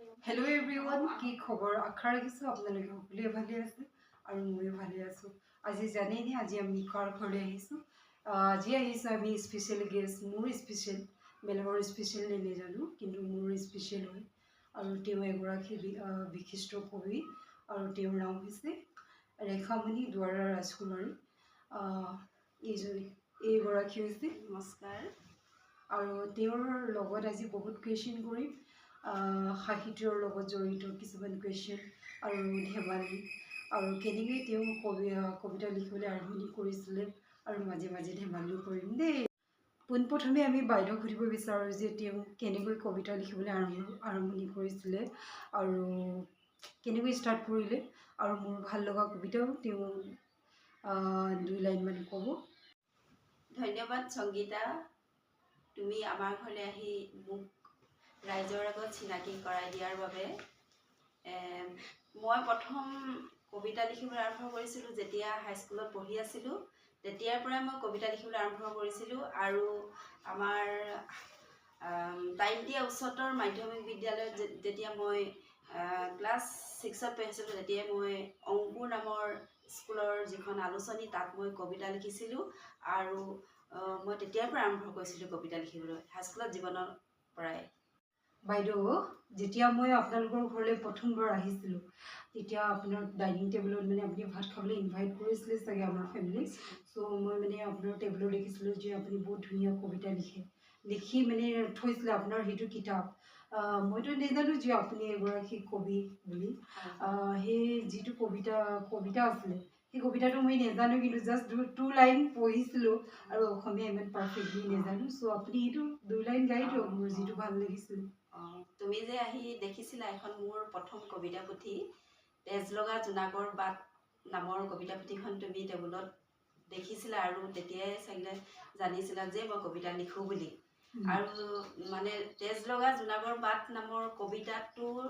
Hello everyone, কি খবৰ? আশা ৰাখিছোঁ আপোনালোকে সকলোৱে ভালে আছে আৰু ময়ো ভালে আছোঁ। আজি জানেইনে আজি আমি কাৰ ঘৰলৈ আহিছোঁ? আজি আহিছোঁ আমি স্পেচিয়েল গেষ্ট, মোৰ স্পেচিয়েল, বেলেগৰ স্পেচিয়েল নে নাজানো, কিন্তু মোৰ স্পেচিয়েল হয়। আৰু তেওঁ এগৰাকী বিশিষ্ট কবি আৰু তেওঁৰ নাম হৈছে ৰেখামণি দুৱাৰা ৰাজকুমাৰী। এইগৰাকী হৈছে নমস্কাৰ। আৰু তেওঁৰ লগত আজি বহুত কুৱেশ্যন কৰিম। সাহিত্যৰ লগত জড়িত কিছুমান কুৱেশ্যন আৰু ধেমালি আৰু কেনেকৈ তেওঁ কবিতা লিখিবলৈ আৰম্ভণি কৰিছিলে আৰু মাজে মাজে ধেমালিও কৰিম দেই। পোনপ্ৰথমে আমি বাইদেউক সুধিব বিচাৰোঁ যে তেওঁ কেনেকৈ কবিতা লিখিবলৈ আৰম্ভণি কৰিছিলে আৰু কেনেকৈ ষ্টাৰ্ট কৰিলে, আৰু মোৰ ভাল লগা কবিতাও তেওঁ 2 লাইনমান ক'ব। ধন্যবাদ সংগীতা, তুমি আমাৰ ঘৰলৈ আহি মোক ৰাইজৰ আগত চিনাকি কৰাই দিয়াৰ বাবে। মই প্ৰথম কবিতা লিখিবলৈ আৰম্ভ কৰিছিলোঁ যেতিয়া হাইস্কুলত পঢ়ি আছিলোঁ। তেতিয়াৰ পৰাই মই কবিতা লিখিবলৈ আৰম্ভ কৰিছিলোঁ আৰু আমাৰ টাইমটীয়া উচ্চতৰ মাধ্যমিক বিদ্যালয়ত যেতিয়া মই ক্লাছ 6ত পঢ়িছিলোঁ, তেতিয়াই মই অংকুৰ নামৰ স্কুলৰ যিখন আলোচনী তাত মই কবিতা লিখিছিলোঁ আৰু মই তেতিয়াৰ পৰা আৰম্ভ কৰিছিলোঁ কবিতা লিখিবলৈ, হাইস্কুলত জীৱনৰ পৰাই। বাইদেউ, যেতিয়া মই আপোনালোকৰ ঘৰলৈ প্ৰথমবাৰ আহিছিলোঁ তেতিয়া আপোনাৰ ডাইনিং টেবুলত আপুনি ভাত খাবলৈ ইনভাইট কৰিছিলে চাগে আমাৰ ফেমিলিক। চ' মই আপোনাৰ টেবুলত দেখিছিলোঁ যে আপুনি বহুত ধুনীয়া কবিতা লিখি থৈছিলে আপোনাৰ সেইটো কিতাপ। মইতো নাজানো যে আপুনি এগৰাকী কবি বুলি। সেই যিটো কবিতা আছিলে সেই কবিতাটো মই নাজানো, কিন্তু জাষ্ট 2 লাইন পঢ়িছিলোঁ আৰু অসমীয়া ইমান পাৰফেক্টলি নাজানো। চ' আপুনি সেইটো 2 লাইন গাই দিয়ক, মোৰ যিটো ভাল লাগিছিলে। তুমি যে আহি দেখিছিলা এখন মোৰ প্ৰথম কবিতা পুথি, তেজ লগা জোনাকৰ বাট নামৰ কবিতা পুথিখন তুমি টেবুলত দেখিছিলা আৰু তেতিয়াই চাগে জানিছিলা যে মই কবিতা লিখোঁ বুলি। আৰু তেজ লগা জোনাকৰ বাট নামৰ কবিতাটোৰ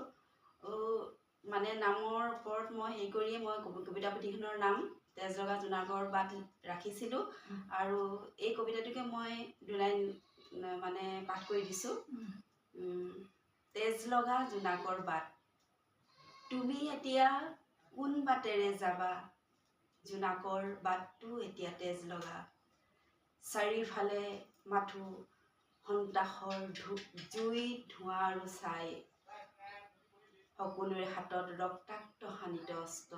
নামৰ ওপৰত মই হেৰি কৰিয়ে মই কবিতা পুথিখনৰ নাম তেজ লগা জোনাকৰ বাট ৰাখিছিলোঁ। আৰু এই কবিতাটোকে মই 2 লাইন পাঠ কৰি দিছোঁ। তেজ লগা জোনাকৰ বাট, তুমি এতিয়া কোন বাটেৰে যাবা? জোনাকৰ বাটটো এতিয়া তেজ লগা, চাৰিওফালে মাথো সন্তাসৰ জুই ধোঁৱা আৰু ছাই, সকলোৰে হাতত ৰক্তাক্ত শানিত অস্ত্ৰ।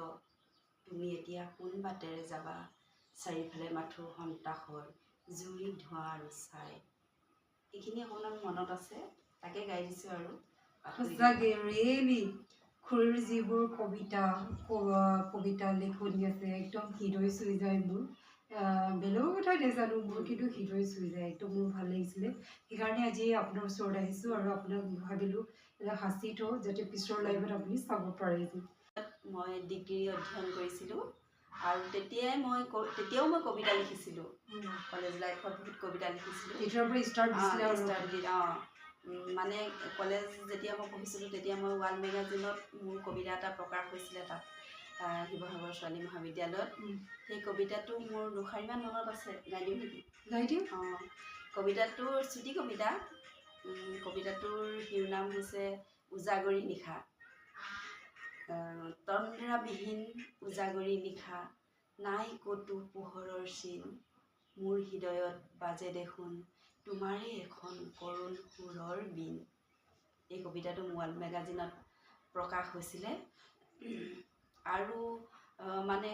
তুমি এতিয়া কোন বাটেৰে যাবা? চাৰিওফালে মাথো সন্তাসৰ জুই ধোঁৱা আৰু ছাই। এইখিনি অকণমান মনত আছে, তাকে গাই দিছোঁ আৰু। সঁচাকৈ ৰিয়েলি খুৰীৰ যিবোৰ কবিতা লিখনি আছে একদম হৃদয় চুই যায় মোৰ। বেলেগৰ কথা নাজানো, মোৰ কিন্তু হৃদয় চুই যায়, একদম মোৰ ভাল লাগিছিলে। সেইকাৰণে আজি আপোনাৰ ওচৰত আহিছোঁ আৰু আপোনাক ভাবিলোঁ এটা সাঁচি থওঁ যাতে পিছৰ লাইফত আপুনি চাব পাৰে। মই ডিগ্ৰী অধ্যয়ন কৰিছিলোঁ আৰু তেতিয়াও মই কবিতা লিখিছিলোঁ। কলেজ লাইফত বহুত কবিতা লিখিছিলোঁ। তেতিয়াৰ পৰা ষ্টাৰ্ট দিছিলে। কলেজ যেতিয়া মই পঢ়িছিলোঁ তেতিয়া মই ৱাল মেগাজিনত মোৰ কবিতা এটা প্ৰকাশ হৈছিলে তাত, শিৱসাগৰ ছোৱালী মহাবিদ্যালয়ত। সেই কবিতাটো মোৰ 2 শাৰীমান মনত আছে, গাই দিওঁ নেকি? গাই দিওঁ। কবিতাটোৰ চুটি কবিতা। কবিতাটোৰ শিৰোনাম হৈছে উজাগৰি নিশা। তন্দ্ৰাবিহীন উজাগৰি নিশা, নাই ক'তো পোহৰৰ চিন, মোৰ হৃদয়ত বাজে দেখোন তোমাৰে এখন কৰুণ সুৰৰ বীণ। এই কবিতাটো ৱাল মেগাজিনত প্ৰকাশ হৈছিলে। আৰু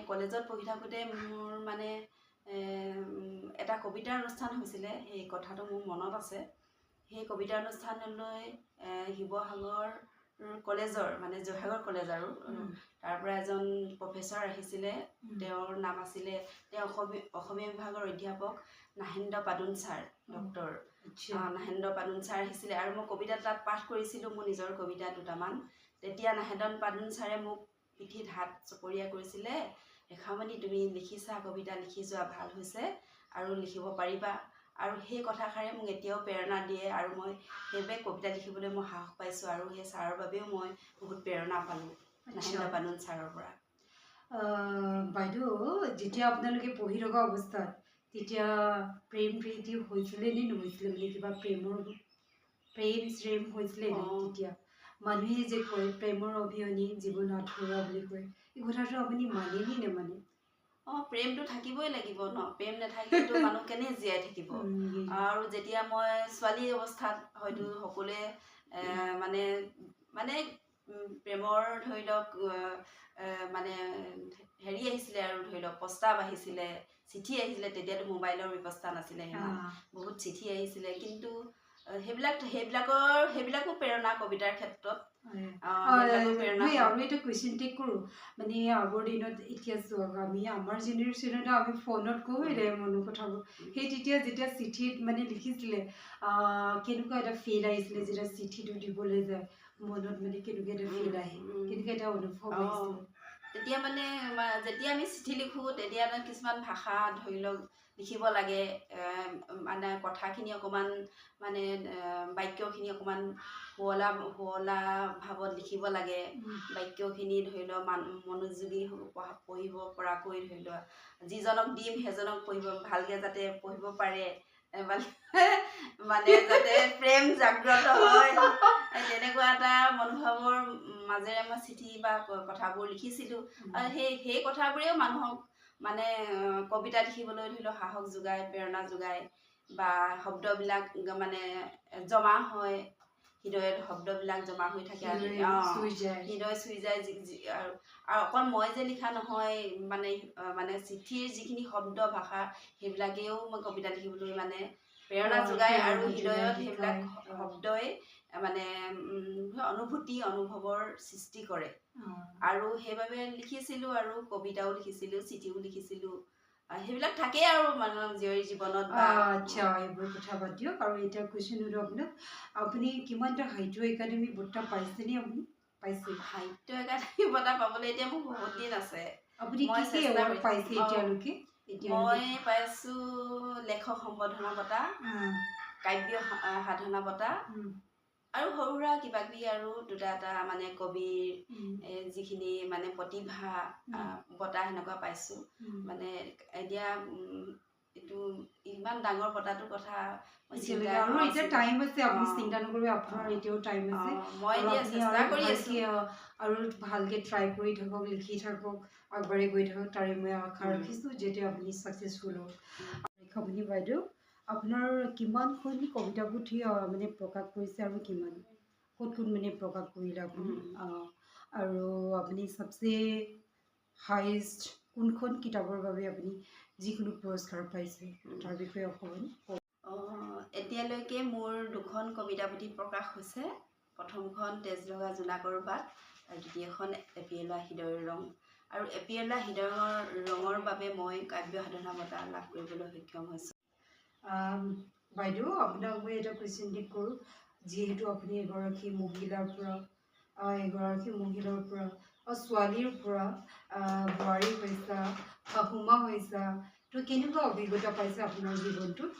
কলেজত পঢ়ি থাকোঁতে মোৰ এটা কবিতাৰ অনুষ্ঠান হৈছিলে, সেই কথাটো মোৰ মনত আছে। সেই কবিতা অনুষ্ঠানলৈ শিৱসাগৰ কলেজৰ জয়সাগৰ কলেজ আৰু তাৰ পৰা এজন প্ৰফেচৰ আহিছিলে। তেওঁৰ নাম আছিলে, তেওঁ অসমীয়া বিভাগৰ অধ্যাপক Nahendra Padun sir, doctor Nahendra Padun sir আহিছিলে আৰু মই কবিতা তাত পাঠ কৰিছিলোঁ, মোৰ নিজৰ কবিতা 2টামান। তেতিয়া নাহেন্দ্ৰ পাদুন ছাৰে মোক পিঠিত হাত চপৰীয়া কৰিছিলে, ৰেখামণি তুমি লিখিছা, কবিতা লিখি যোৱা, ভাল হৈছে আৰু লিখিব পাৰিবা। আৰু সেই কথাষাৰে মোক এতিয়াও প্ৰেৰণা দিয়ে আৰু মই সেইবাবে কবিতা লিখিবলৈ মই সাহস পাইছোঁ আৰু সেই ছাৰৰ বাবেও মই বহুত প্ৰেৰণা পালোঁ নাহেন্দ্ৰ পাদুন ছাৰৰ পৰা। বাইদেউ, যেতিয়া আপোনালোকে পঢ়ি থকা অৱস্থাত তেতিয়া প্ৰেম প্ৰীতি হৈছিলে নে নহৈছিলে? কিবা প্ৰেম হৈছিলে নে তেতিয়া? মানুহে যে কয় প্ৰেমৰ অবিহনে জীৱন আধৰুৱা বুলি কয়, এই কথাটো আপুনি মানেনে নেমানে? প্ৰেমটো থাকিবই লাগিব ন, প্ৰেম নাথাকিলেতো মানুহ কেনে জীয়াই থাকিব। আৰু যেতিয়া মই ছোৱালী অৱস্থাত হয়তো সকলোৱে মানে মানে প্ৰেমৰ ধৰি লওক মানে হেৰি আহিছিলে আৰু ধৰি লওক প্ৰস্তাৱ আহিছিলে, চিঠি আহিছিলে। তেতিয়াতো মোবাইলৰ ব্যৱস্থা নাছিলে সিমান, বহুত চিঠি আহিছিলে। কিন্তু সেইবিলাকো প্ৰেৰণা কবিতাৰ ক্ষেত্ৰত। আৰু এটা কুৱেশ্যন টেক কৰোঁ, মানে আগৰ দিনত এতিয়া চাওক আমি আমাৰ জেনেৰেশ্যনত আমি ফোনত কওঁ মনৰ কথাবোৰ, সেই যেতিয়া চিঠিত মানে লিখিছিলে কেনেকুৱা এটা ফিল আহিছিলে যেতিয়া চিঠিটো দিবলৈ যায়, মনত মানে কেনেকুৱা এটা ফিল আহে, কেনেকুৱা এটা অনুভৱ আহিছিলে? তেতিয়া মানে যেতিয়া আমি চিঠি লিখোঁ তেতিয়া কিছুমান ভাষা ধৰি লওক লিখিব লাগে, মানে কথাখিনি অকণমান মানে বাক্যখিনি অকণমান শুৱলা ভাৱত লিখিব লাগে। বাক্যখিনি ধৰি লওক মনোযোগী পঢ়িব পৰাকৈ ধৰি লোৱা, যিজনক দিম সেইজনক ভালকৈ যাতে পঢ়িব পাৰে, মানে যাতে প্ৰেম জাগ্ৰত হয়, তেনেকুৱা এটা মনোভাৱৰ মাজেৰে মই চিঠি বা কথাবোৰ লিখিছিলোঁ। আৰু সেই কথাবোৰেও মানুহক মানে কবিতা লিখিবলৈ ধৰি লওক সাহস যোগায়, প্ৰেৰণা যোগায়, বা শব্দবিলাক মানে জমা হয়, হৃদয়ত শব্দবিলাক জমা হৈ থাকে, হৃদয় চুই যায়। আৰু অকল মই যে লিখা নহয়, মানে চিঠিৰ যিখিনি শব্দ ভাষা সেইবিলাকেও মই কবিতা লিখিবলৈ মানে প্ৰেৰণা যোগায়। আৰু হৃদয়ত সেইবিলাক শব্দই মানে অনুভৱৰ সৃষ্টি কৰে। আৰু সেইবাবে লিখিছিলোঁ, আৰু কবিতাও লিখিছিলোঁ, চিঠিও লিখিছিলোঁ। সেইবিলাক থাকেই আৰু মানুহৰ জীয়ৰী জীৱনত। আচ্ছা, এইবোৰ কথা বাদ দিয়ক। আৰু এতিয়া কুৱেশ্যন সোধোঁ আপোনাক, আপুনি কিমানটা সাহিত্য একাডেমি বঁটা পাইছেনে? আপুনি পাইছে? সাহিত্য একাডেমি বঁটা পাবলৈ এতিয়া মোৰ বহুত দিন আছে। আপুনি কি কি এৱাৰ্ড পাইছে এতিয়ালৈকে? মই পাইছোঁ লেখক সম্বৰ্ধনা বঁটা, কাব্য সাধনা বঁটা, আৰু সৰু সুৰা কিবা কিবি আৰু দুটা এটা মানে কবিৰ যিখিনি মানে প্ৰতিভা বঁটা সেনেকুৱা পাইছোঁ। মানে এতিয়া এইটো ইমান ডাঙৰ বঁটাটোৰ কথা আৰু এতিয়া টাইম আছে, আপুনি চিন্তা নকৰিব, আপোনাৰ এতিয়াও টাইম আছে। মই এতিয়া চেষ্টা কৰি আছোঁ আৰু ভালকৈ ট্ৰাই কৰি থাকক, লিখি থাকক, আগবাঢ়ি গৈ থাকক, তাৰে মই আশা ৰাখিছোঁ যেতিয়া আপুনি ছাকচেছফুল হওক। আপুনি বাইদেউ, আপোনাৰ কিমানখন কবিতা পুথি মানে প্ৰকাশ কৰিছে, আৰু কিমান ক'ত মানে প্ৰকাশ কৰিলে আপুনি? আৰু আপুনি চবচে হায়েষ্ট কোনখন কিতাপৰ বাবে আপুনি যিকোনো পুৰস্কাৰ পাইছে, তাৰ বিষয়ে অকণমান কওক। এতিয়ালৈকে মোৰ 2খন কবিতা পুথি প্ৰকাশ হৈছে। প্ৰথমখন তেজলগা জোনাকৰ বাট, আৰু দ্বিতীয়খন এপিএলা হৃদয়ৰ ৰং। আৰু এপিএলা হৃদয়ৰ ৰঙৰ বাবে মই কাব্য সাধনা বঁটা লাভ কৰিবলৈ সক্ষম হৈছোঁ। বাইদেউ, আপোনাক মই এটা কুৱেশ্যন টিক কৰোঁ, যিহেতু আপুনি এগৰাকী মহিলাৰ পৰা ছোৱালীৰ পৰা বোৱাৰী হৈছা, শাহুমা হৈছা, তো কেনেকুৱা অভিজ্ঞতা পাইছে আপোনাৰ জীৱনটোত?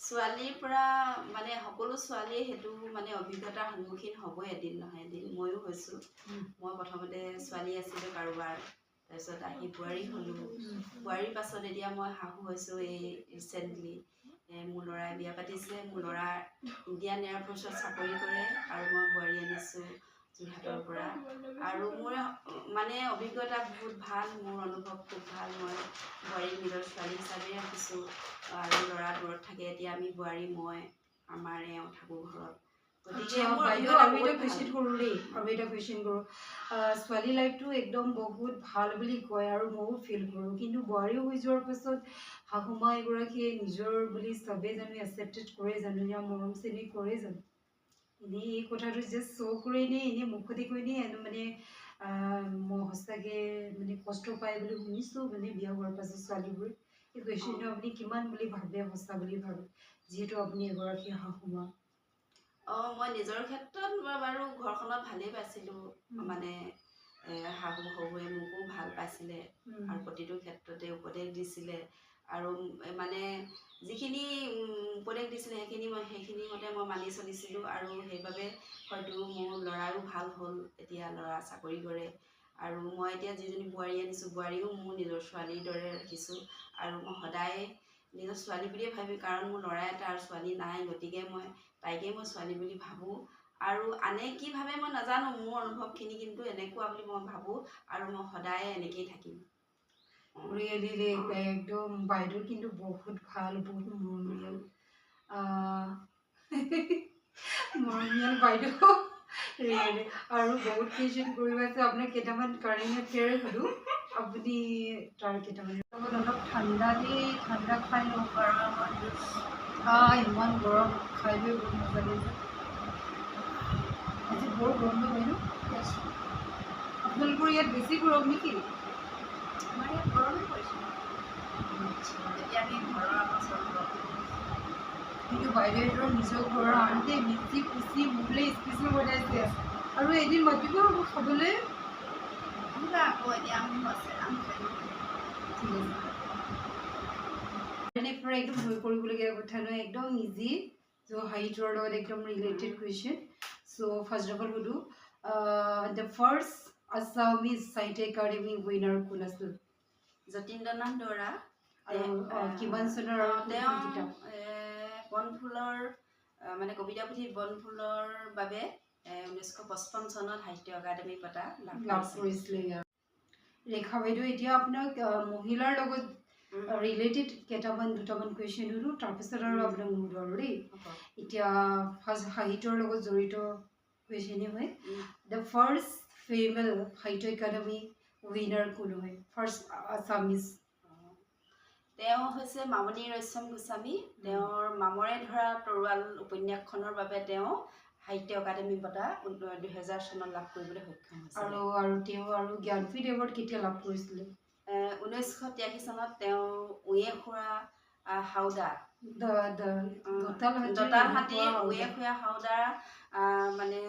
ছোৱালীৰ পৰা মানে সকলো ছোৱালীয়ে সেইটো মানে অভিজ্ঞতাৰ সন্মুখীন হ'বই এদিন নহয় এদিন, ময়ো হৈছোঁ। মই প্ৰথমতে ছোৱালী আছিলোঁ কাৰোবাৰ, তাৰপিছত আহি বোৱাৰী হ'লোঁ। বোৱাৰীৰ পাছত এতিয়া মই শাহু হৈছোঁ। এই ৰিচেণ্টলি মোৰ ল'ৰাই বিয়া পাতিছে। মোৰ ল'ৰা ইণ্ডিয়ান এয়াৰফ'ৰ্চত চাকৰি কৰে, আৰু মই বোৱাৰী আনিছোঁ যোৰহাটৰ পৰা। আৰু মোৰ মানে অভিজ্ঞতা বহুত ভাল, মোৰ অনুভৱ খুব ভাল। মই বোৱাৰীক নিজৰ ছোৱালী হিচাপে ৰাখিছোঁ, আৰু ল'ৰা দূৰত থাকে। এতিয়া আমি বোৱাৰী, মই আমাৰ এওঁ থাকোঁ ঘৰত। গতিকে বাইদেউ, আৰু এটা কুৱেশ্যন কৰোঁ। ছোৱালী লাইফটো একদম বহুত ভাল বুলি কয়, আৰু ময়ো ফিল কৰোঁ। কিন্তু বোৱাৰী হৈ যোৱাৰ পাছত শাহুমা এগৰাকীয়ে নিজৰ বুলি চবেই জানো একচেপ্টেড কৰে জানো, ইয়াৰ মৰম চেনেহ কৰে জানো? এনেই এই কথাটো জাষ্ট শ্ব' কৰে নে, এনেই মুখতে কয় নে, মানে মই সঁচাকৈ মানে কষ্ট পায় বুলি শুনিছোঁ মানে বিয়া হোৱাৰ পাছত ছোৱালীবোৰে। এই কুৱেশ্যনটো আপুনি কিমান বুলি ভাবে, সঁচা বুলি ভাবে, যিহেতু আপুনি এগৰাকী শাহুমা? মই নিজৰ ক্ষেত্ৰত বাৰু ঘৰখনত ভালেই পাইছিলোঁ। মানে শাহু শহুৰে মোকো ভাল পাইছিলে, আৰু প্ৰতিটো ক্ষেত্ৰতে উপদেশ দিছিলে। আৰু মানে যিখিনি উপদেশ দিছিলে সেইখিনি মতে মই মানি চলিছিলোঁ। আৰু সেইবাবে হয়তো মোৰ ল'ৰাৰো ভাল হ'ল। এতিয়া ল'ৰা চাকৰি কৰে, আৰু মই এতিয়া যিজনী বোৱাৰী আনিছোঁ, বোৱাৰীও মোৰ নিজৰ ছোৱালীৰ দৰে ৰাখিছোঁ। আৰু মই সদায় নিজৰ ছোৱালী বুলিয়ে ভাবি, কাৰণ মোৰ ল'ৰা এটা আৰু ছোৱালী নাই, গতিকে তাইকে মই ছোৱালী বুলি ভাবোঁ। আৰু আনে কি ভাবে মই নাজানো, মোৰ অনুভৱখিনি কিন্তু এনেকুৱা বুলি মই ভাবোঁ আৰু মই সদায় এনেকেই থাকিম। ৰিয়েলি একদম বাইদেউ কিন্তু বহুত ভাল, বহুত মৰমীয়াল মৰমীয়াল বাইদেউ ৰিয়েলি। আৰু বহুত কুৱেশ্যন কৰিব আছে আপোনাক, কেইটামান কাৰেণ্ট এফেয়াৰ সুধো, আপুনি তাৰ কেইটামান অলপ ঠাণ্ডা দেই, ঠাণ্ডা খাই লওক। ইমান গৰম, খাই লৈ বহুত মজা লাগিছে। আজি বৰ গৰম ন বাইদেউ? আপোনালোকৰ ইয়াত বেছি গৰম নেকি? আমাৰ ইয়াত গৰমেই পৰিছে, এতিয়া আমি ঘৰৰ আমাৰ চৰকাৰ কিন্তু বাইদেউহঁতৰ নিজৰ ঘৰৰ আহোঁতে মিচি পুচি মোলৈ স্পেচিয়েল বনাইছে। আৰু এদিন মাতিব হ'ব খাবলৈ। আহিবা আকৌ, এতিয়া আমি আছে আম খাই। ঠিক আছে। পৰা একদম ভয় কৰিবলগীয়া কথা নহয়, একদম ইজি। চ' হাইটৰ লগত একদম related question. So' first of all সুধো, দ্য ফাৰ্ষ্ট আছামিজ সাহিত্য একাডেমি উইনাৰ কোন আছিল? যতীন্দ্ৰনাথ বৰা। আৰু কিমান চনৰ আৰু তেওঁ কিতাপ? বনফুলৰ মানে কবিতা পুথি বনফুলৰ বাবে 1955 চনত সাহিত্য একাডেমি বঁটা লাভ কৰিছিলে। ৰেখা বাইদেউ, এতিয়া আপোনাক মহিলাৰ লগত ৰিলেটেড দুটামান কুৱেশ্যন সুধো, তাৰপিছত আৰু আপোনাক নুসুধো আৰু দেই। এতিয়া ফাৰ্ষ্ট সাহিত্যৰ লগত জড়িত কুৱেশ্যনেই হয়। দ্য ফাৰ্ষ্ট ফিমেল সাহিত্য একাডেমি উইনাৰ কোন হয়? First Assamese. তেওঁ হৈছে মামণি ৰয়ছম গোস্বামী। তেওঁৰ মামৰে ধৰা তৰোৱাল উপন্যাসখনৰ বাবে তেওঁ সাহিত্য একাডেমি বঁটা 2000 চনত লাভ কৰিবলৈ সক্ষম হৈছিল। আৰু তেওঁ আৰু জ্ঞানপীঠ এৱাৰ্ড কেতিয়া লাভ কৰিছিলে? 1983 চনত তেওঁ উঁয়ে খুৰা হাওদা দঁতালহাতীৰ উঁয়ে খুৰা হাওদা মানে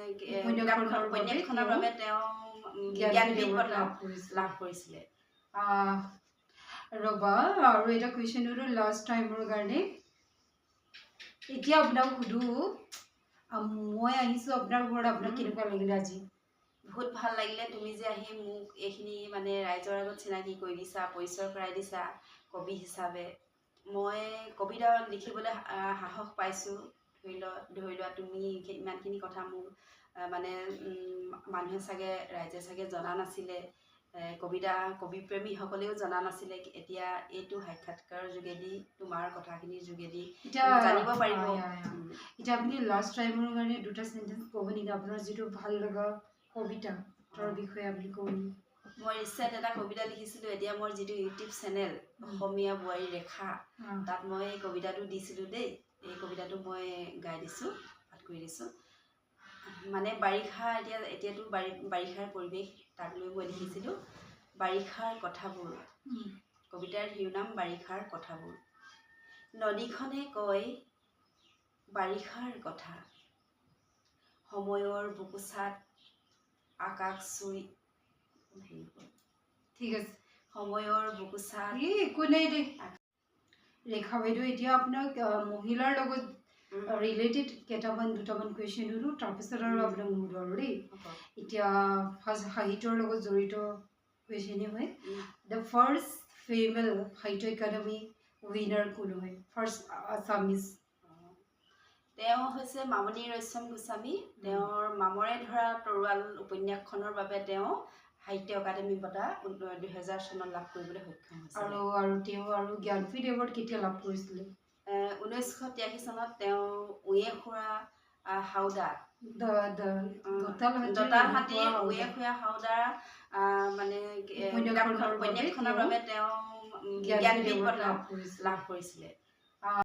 উপন্যাসখনৰ বাবে তেওঁ জ্ঞানপীঠ বঁটা লাভ কৰিছিলে। ৰ'বা, আৰু এটা কুৱেশ্যন সুধো লাষ্ট টাইমৰ কাৰণে। এতিয়া আপোনাক সুধো, মই আহিছোঁ আপোনাৰ ঘৰত, আপোনাক কেনেকুৱা লাগিলে আজি? বহুত ভাল লাগিলে। তুমি যে আহি মোক এইখিনি মানে ৰাইজৰ আগত চিনাকি কৰি দিছা, পৰিচয় কৰাই দিছা কবি হিচাপে। মই কবিতা লিখিবলৈ সাহস পাইছোঁ। ধৰি লোৱা তুমি ইমানখিনি কথা মোক মানে মানুহে চাগে, ৰাইজে চাগে জনা নাছিলে, কবিপ্ৰেমীসকলেও জনা নাছিলে। এতিয়া এইটো সাক্ষাৎকাৰৰ যোগেদি, তোমাৰ কথাখিনিৰ যোগেদি জানিব পাৰিব। এতিয়া আপুনি লাষ্ট টাইমৰ কাৰণে দুটা চেণ্টেঞ্চ ক'ব নেকি? আপোনাৰ যিটো ভাল লগা কবিতা তাৰ বিষয়ে আপুনি ক'ব নেকি? মই ৰিচেণ্ট এটা কবিতা লিখিছিলোঁ। এতিয়া মোৰ যিটো ইউটিউব চেনেল অসমীয়া বোৱাৰী ৰেখা, তাত মই এই কবিতাটো দিছিলোঁ দেই। এই কবিতাটো মই গাই দিছোঁ, পাঠ কৰি দিছোঁ। মানে এতিয়াতো বাৰিষাৰ পৰিৱেশ, তাক লৈ মই লিখিছিলোঁ বাৰিষাৰ কথাবোৰ। কবিতাৰ শিৰোনাম বাৰিষাৰ কথাবোৰ। নদীখনে কয় বাৰিষাৰ কথা, সময়ৰ বুকুচাত আকাশ চুই। ঠিক আছে, সময়ৰ বুকুচাত একো নাই দেই। ৰেখা বাইদেউ, এতিয়া আপোনাক মহিলাৰ লগত ৰিলেটেড দুটামান কুৱেশ্যন সুধো, তাৰপিছত আৰু আপোনাক নুসুধো আৰু দেই। এতিয়া ফাৰ্ষ্ট সাহিত্যৰ লগত জড়িত কুৱেশ্যনেই হয়। দ্য ফাৰ্ষ্ট ফিমেল সাহিত্য একাডেমি উইনাৰ কোন হয়? First Assamese. তেওঁ হৈছে মামণি ৰয়ছম গোস্বামী। তেওঁৰ মামৰে ধৰা তৰোৱাল উপন্যাসখনৰ বাবে তেওঁ সাহিত্য একাডেমি বঁটা 2000 চনত লাভ কৰিবলৈ সক্ষম হৈছিল। আৰু তেওঁ আৰু জ্ঞানপীঠ এৱাৰ্ড কেতিয়া লাভ কৰিছিলে? 1983 চনত তেওঁ উঁয়ে খুৰা হাওদা দঁতালহাতীৰ উঁয়ে খুৰা হাওদা মানে উপন্যাসখনৰ বাবে তেওঁ জ্ঞানপীঠ বঁটা লাভ কৰিছিলে।